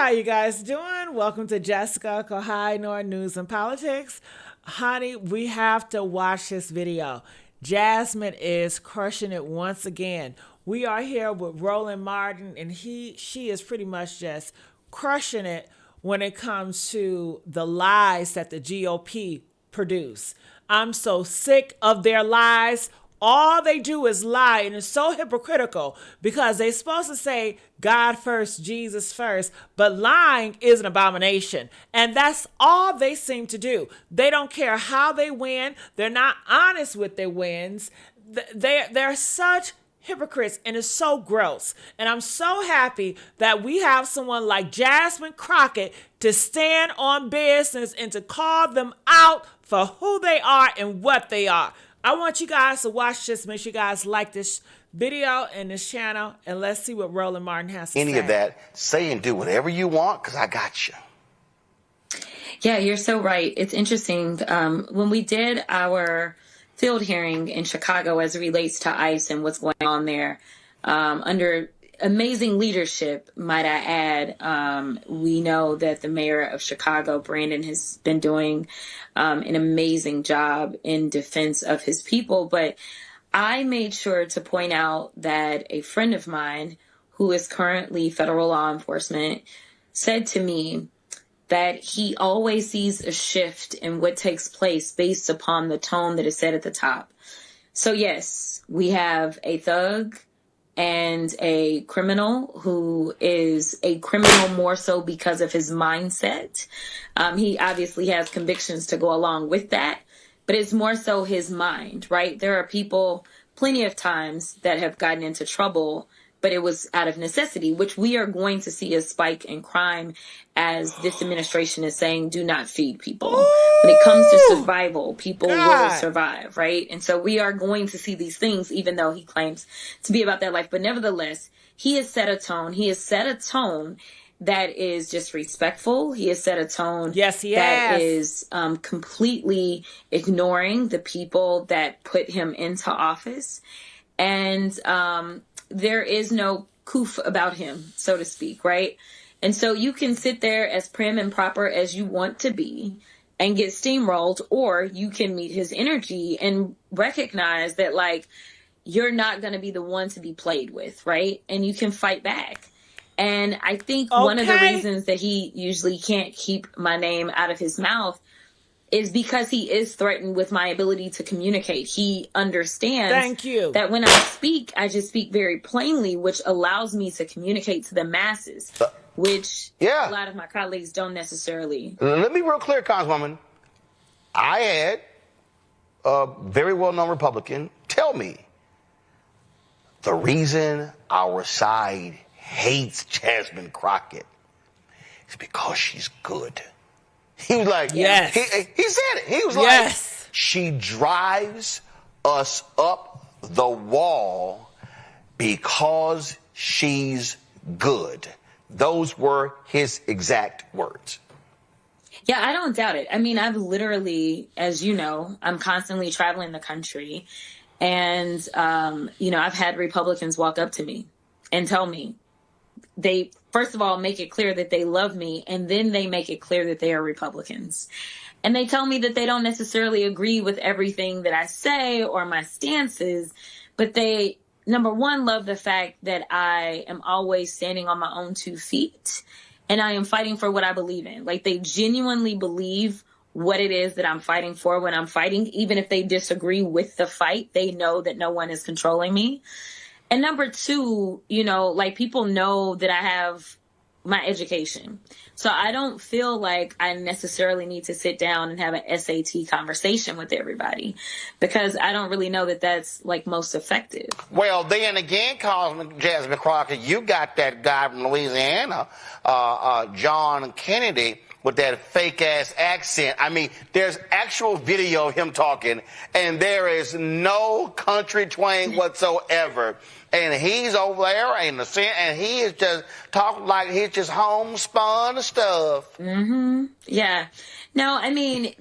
how you guys doing? Welcome to Jessica Kohai News and Politics. Honey, we have to watch this video. Jasmine is crushing it once again. We are here with Roland Martin, and she is pretty much just crushing it when it comes to the lies that the GOP produce. I'm so sick of their lies. All they do is lie, and it's so hypocritical because they're supposed to say God first, Jesus first, but lying is an abomination. And that's all they seem to do. They don't care how they win. They're not honest with their wins. They're such hypocrites, and it's so gross. And I'm so happy that we have someone like Jasmine Crockett to stand on business and to call them out for who they are and what they are. I want you guys to watch this. Make sure you guys like this video and this channel, and let's see what Roland Martin has to say. Any of that, say and do whatever you want, because I got you. Yeah, you're so right. It's interesting. When we did our field hearing in Chicago as it relates to ICE and what's going on there, under amazing leadership, might I add, we know that the mayor of Chicago, Brandon, has been doing an amazing job in defense of his people. But I made sure to point out that a friend of mine who is currently federal law enforcement said to me that he always sees a shift in what takes place based upon the tone that is set at the top. So yes, we have a thug and a criminal who is a criminal more so because of his mindset. He obviously has convictions to go along with that, but it's more so his mind, right? There are people plenty of times that have gotten into trouble, but it was out of necessity, which we are going to see a spike in crime as this administration is saying, do not feed people. When it comes to survival, people will survive, right? And so we are going to see these things, even though he claims to be about that life. But nevertheless, he has set a tone. He has set a tone that is just respectful. He has set a tone that is completely ignoring the people that put him into office. And there is no coof about him, so to speak, right? And so you can sit there as prim and proper as you want to be and get steamrolled, or you can meet his energy and recognize that, like, you're not going to be the one to be played with, right? And you can fight back. And I think one of the reasons that he usually can't keep my name out of his mouth is because he is threatened with my ability to communicate. He understands that when I speak, I just speak very plainly, which allows me to communicate to the masses, which a lot of my colleagues don't necessarily. Let me be real clear, Congresswoman. I had a very well-known Republican tell me the reason our side hates Jasmine Crockett is because she's good. He was like, he said it. He was like, she drives us up the wall because she's good. Those were his exact words. Yeah, I don't doubt it. I mean, I've literally, as you know, I'm constantly traveling the country. And, I've had Republicans walk up to me and tell me, they, first of all, make it clear that they love me, and then they make it clear that they are Republicans. And they tell me that they don't necessarily agree with everything that I say or my stances, but they, number one, love the fact that I am always standing on my own 2 feet, and I am fighting for what I believe in. Like, they genuinely believe what it is that I'm fighting for when I'm fighting. Even if they disagree with the fight, they know that no one is controlling me. And number two, people know that I have my education. So I don't feel like I necessarily need to sit down and have an SAT conversation with everybody, because I don't really know that that's like most effective. Well, then again, Jasmine Crockett, you got that guy from Louisiana, John Kennedy, with that fake ass accent. I mean, there's actual video of him talking, and there is no country twang whatsoever. And he's over there and he is just talking like he's just homespun stuff. Mm-hmm. Yeah. No, I mean,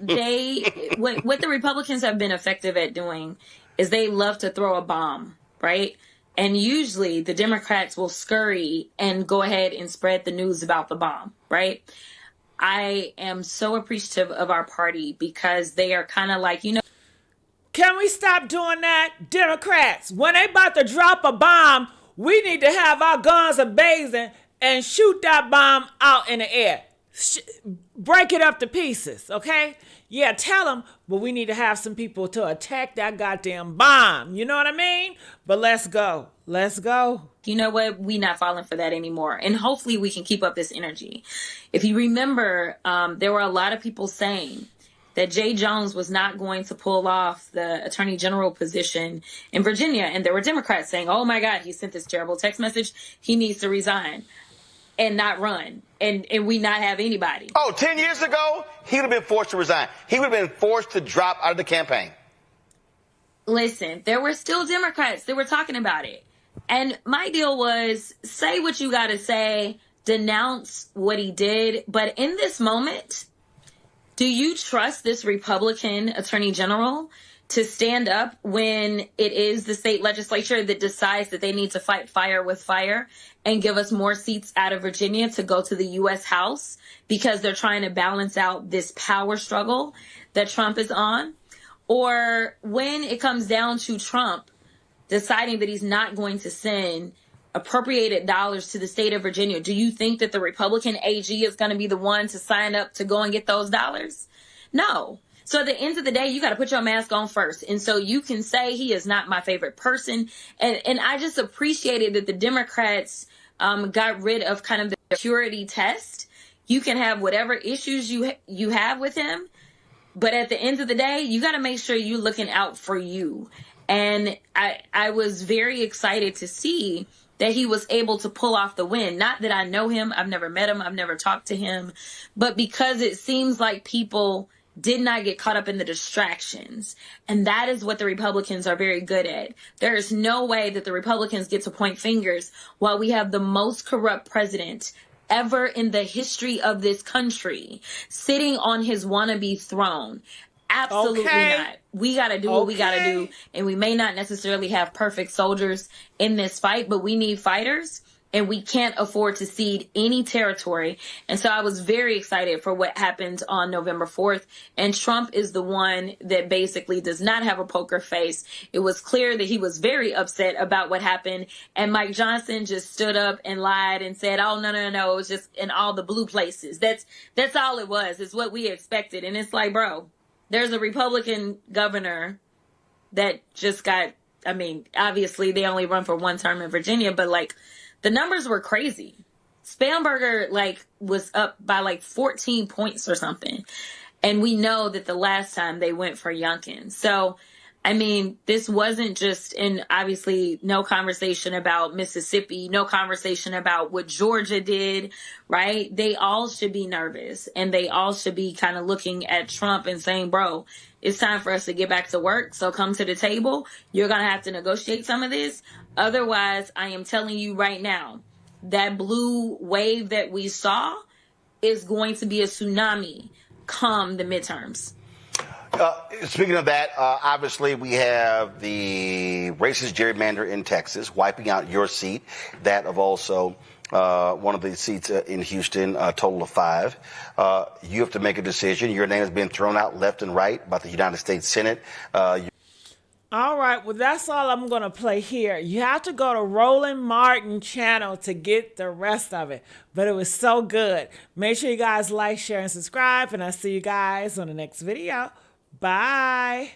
what the Republicans have been effective at doing is they love to throw a bomb, right? And usually the Democrats will scurry and go ahead and spread the news about the bomb, right? I am so appreciative of our party because they are kind of like, Can we stop doing that? Democrats, when they about to drop a bomb, we need to have our guns a-blazing and shoot that bomb out in the air. Break it up to pieces, okay? Yeah, tell them, but we need to have some people to attack that goddamn bomb. You know what I mean? But let's go. Let's go. You know what? We not falling for that anymore. And hopefully we can keep up this energy. If you remember, there were a lot of people saying that Jay Jones was not going to pull off the attorney general position in Virginia. And there were Democrats saying, oh my God, he sent this terrible text message. He needs to resign and not run. And we not have anybody. Oh, 10 years ago, he would have been forced to resign. He would have been forced to drop out of the campaign. Listen, there were still Democrats that were talking about it. And my deal was, say what you got to say, denounce what he did. But in this moment, do you trust this Republican attorney general to stand up when it is the state legislature that decides that they need to fight fire with fire and give us more seats out of Virginia to go to the U.S. House because they're trying to balance out this power struggle that Trump is on? Or when it comes down to Trump deciding that he's not going to send appropriated dollars to the state of Virginia, do you think that the Republican AG is going to be the one to sign up to go and get those dollars? No. So at the end of the day, you got to put your mask on first. And so you can say he is not my favorite person. And I just appreciated that the Democrats got rid of kind of the purity test. You can have whatever issues you have with him. But at the end of the day, you got to make sure you're looking out for you. And I was very excited to see that he was able to pull off the win. Not that I know him. I've never met him. I've never talked to him. But because it seems like people did not get caught up in the distractions. And that is what the Republicans are very good at. There is no way that the Republicans get to point fingers while we have the most corrupt president ever in the history of this country sitting on his wannabe throne. Absolutely not. We got to do what we got to do. And we may not necessarily have perfect soldiers in this fight, but we need fighters. And we can't afford to cede any territory. And so I was very excited for what happened on November 4th. And Trump is the one that basically does not have a poker face. It was clear that he was very upset about what happened. And Mike Johnson just stood up and lied and said, oh, no. It was just in all the blue places. That's all it was. It's what we expected. And it's like, bro, there's a Republican governor that just got, I mean, obviously they only run for one term in Virginia, but like, the numbers were crazy. Spanberger was up by 14 points or something. And we know that the last time they went for Youngkin. So, I mean, this wasn't just, and obviously no conversation about Mississippi, no conversation about what Georgia did, right? They all should be nervous and they all should be kind of looking at Trump and saying, bro, it's time for us to get back to work. So come to the table. You're going to have to negotiate some of this. Otherwise, I am telling you right now, that blue wave that we saw is going to be a tsunami come the midterms. Speaking of that, obviously we have the racist gerrymander in Texas wiping out your seat, that of also one of the seats in Houston, a total of 5. You have to make a decision. Your name has been thrown out left and right by the United States Senate. All right, well, that's all I'm going to play here. You have to go to Roland Martin channel to get the rest of it. But it was so good. Make sure you guys like, share, and subscribe. And I'll see you guys on the next video. Bye.